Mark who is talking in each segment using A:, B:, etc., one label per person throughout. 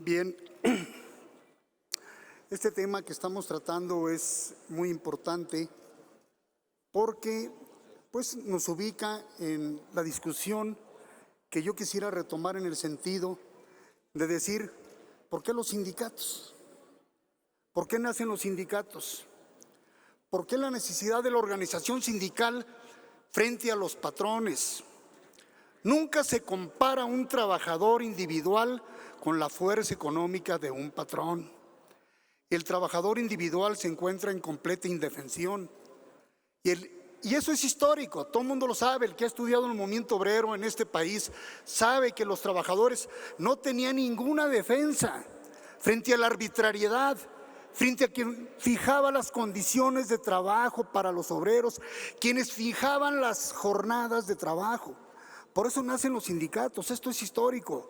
A: Bien, este tema que estamos tratando es muy importante porque nos ubica en la discusión que yo quisiera retomar en el sentido de decir, ¿por qué los sindicatos? ¿Por qué nacen los sindicatos? ¿Por qué la necesidad de la organización sindical frente a los patrones? Nunca se compara un trabajador individual con la fuerza económica de un patrón. El trabajador individual se encuentra en completa indefensión. Y eso es histórico, todo el mundo lo sabe. El que ha estudiado el movimiento obrero en este país sabe que los trabajadores no tenían ninguna defensa frente a la arbitrariedad, frente a quien fijaba las condiciones de trabajo para los obreros, quienes fijaban las jornadas de trabajo. Por eso nacen los sindicatos. Esto es histórico,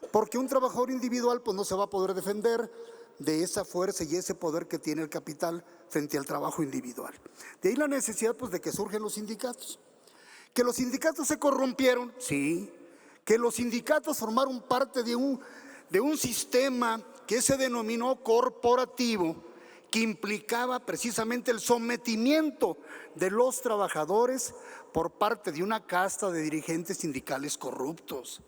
A: porque un trabajador individual no se va a poder defender de esa fuerza y ese poder que tiene el capital frente al trabajo individual. De ahí la necesidad de que surgen los sindicatos. Que los sindicatos se corrompieron, sí. Que los sindicatos formaron parte de un sistema que se denominó corporativo, que implicaba precisamente el sometimiento de los trabajadores por parte de una casta de dirigentes sindicales corruptos.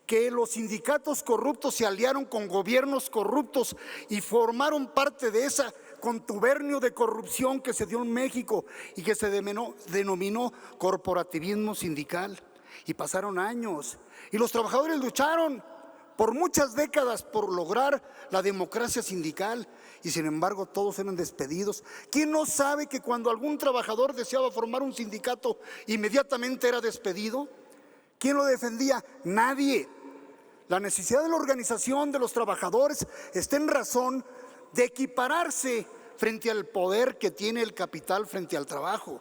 A: Que los sindicatos corruptos se aliaron con gobiernos corruptos y formaron parte de esa contubernio de corrupción que se dio en México y que se denominó corporativismo sindical. Y pasaron años y los trabajadores lucharon por muchas décadas por lograr la democracia sindical, y sin embargo todos eran despedidos. ¿Quién no sabe que cuando algún trabajador deseaba formar un sindicato inmediatamente era despedido? ¿Quién lo defendía? Nadie. La necesidad de la organización de los trabajadores está en razón de equipararse frente al poder que tiene el capital frente al trabajo.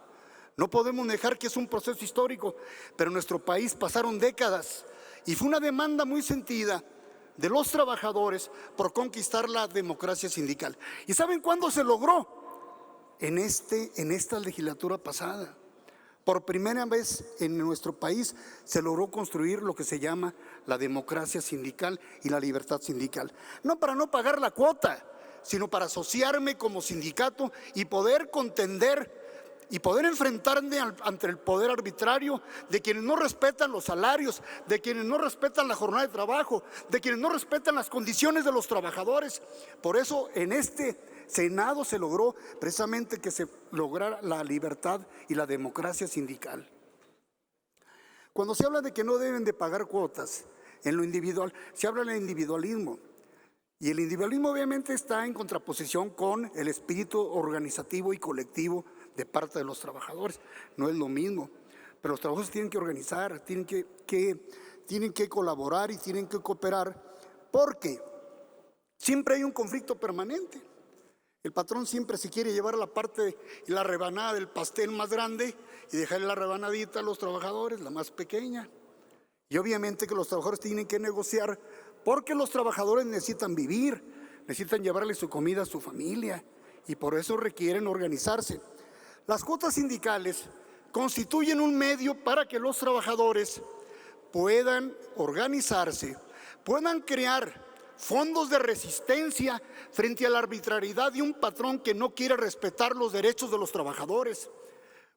A: No podemos negar que es un proceso histórico, pero en nuestro país pasaron décadas y fue una demanda muy sentida de los trabajadores por conquistar la democracia sindical. ¿Y saben cuándo se logró? En esta legislatura pasada. Por primera vez en nuestro país se logró construir lo que se llama la democracia sindical y la libertad sindical. No para no pagar la cuota, sino para asociarme como sindicato y poder contender y poder enfrentarme ante el poder arbitrario de quienes no respetan los salarios, de quienes no respetan la jornada de trabajo, de quienes no respetan las condiciones de los trabajadores. Por eso en este Senado se logró precisamente que se lograra la libertad y la democracia sindical. Cuando se habla de que no deben de pagar cuotas en lo individual, se habla del individualismo. Y el individualismo obviamente está en contraposición con el espíritu organizativo y colectivo de parte de los trabajadores. No es lo mismo, pero los trabajadores tienen que organizar, tienen que colaborar y tienen que cooperar, porque siempre hay un conflicto permanente. El patrón siempre se quiere llevar la parte y la rebanada del pastel más grande y dejarle la rebanadita a los trabajadores, la más pequeña. Y obviamente que los trabajadores tienen que negociar, porque los trabajadores necesitan vivir, necesitan llevarle su comida a su familia, y por eso requieren organizarse. Las cuotas sindicales constituyen un medio para que los trabajadores puedan organizarse, puedan crear fondos de resistencia frente a la arbitrariedad de un patrón que no quiere respetar los derechos de los trabajadores.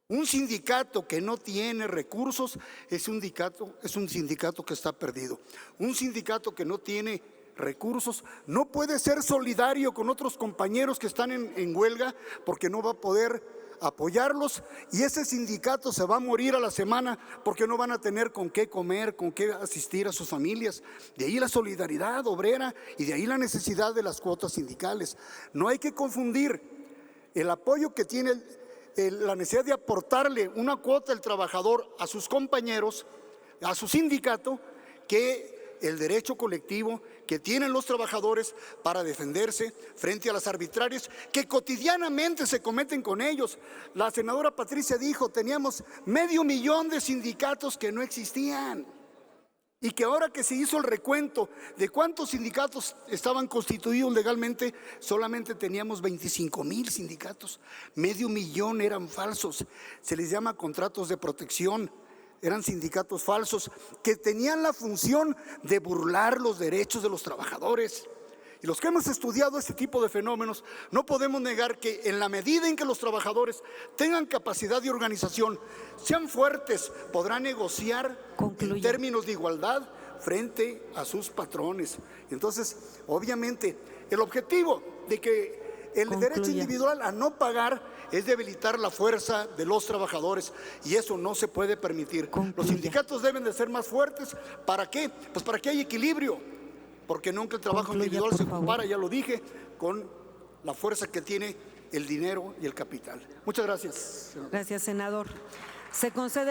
A: Un sindicato que no tiene recursos es un sindicato que está perdido. Un sindicato que no tiene recursos no puede ser solidario con otros compañeros que están en huelga, porque no va a poder apoyarlos, y ese sindicato se va a morir a la semana porque no van a tener con qué comer, con qué asistir a sus familias. De ahí la solidaridad obrera y de ahí la necesidad de las cuotas sindicales. No hay que confundir el apoyo que tiene la necesidad de aportarle una cuota del trabajador a sus compañeros, a su sindicato, que el derecho colectivo que tienen los trabajadores para defenderse frente a las arbitrarias que cotidianamente se cometen con ellos. La senadora Patricia dijo, teníamos 500,000 de sindicatos que no existían, y que ahora que se hizo el recuento de cuántos sindicatos estaban constituidos legalmente, solamente teníamos 25,000 sindicatos. 500,000 eran falsos, se les llama contratos de protección. eran sindicatos falsos que tenían la función de burlar los derechos de los trabajadores. Y los que hemos estudiado este tipo de fenómenos, no podemos negar que en la medida en que los trabajadores tengan capacidad de organización, sean fuertes, podrán negociar en términos de igualdad frente a sus patrones. Entonces, obviamente, el objetivo de que el derecho individual a no pagar es debilitar la fuerza de los trabajadores, y eso no se puede permitir. Los sindicatos deben de ser más fuertes. ¿Para qué? Pues para que haya equilibrio, porque nunca el trabajo individual se compara, ya lo dije, con la fuerza que tiene el dinero y el capital. Muchas gracias, senador.
B: Gracias, senador. Se concede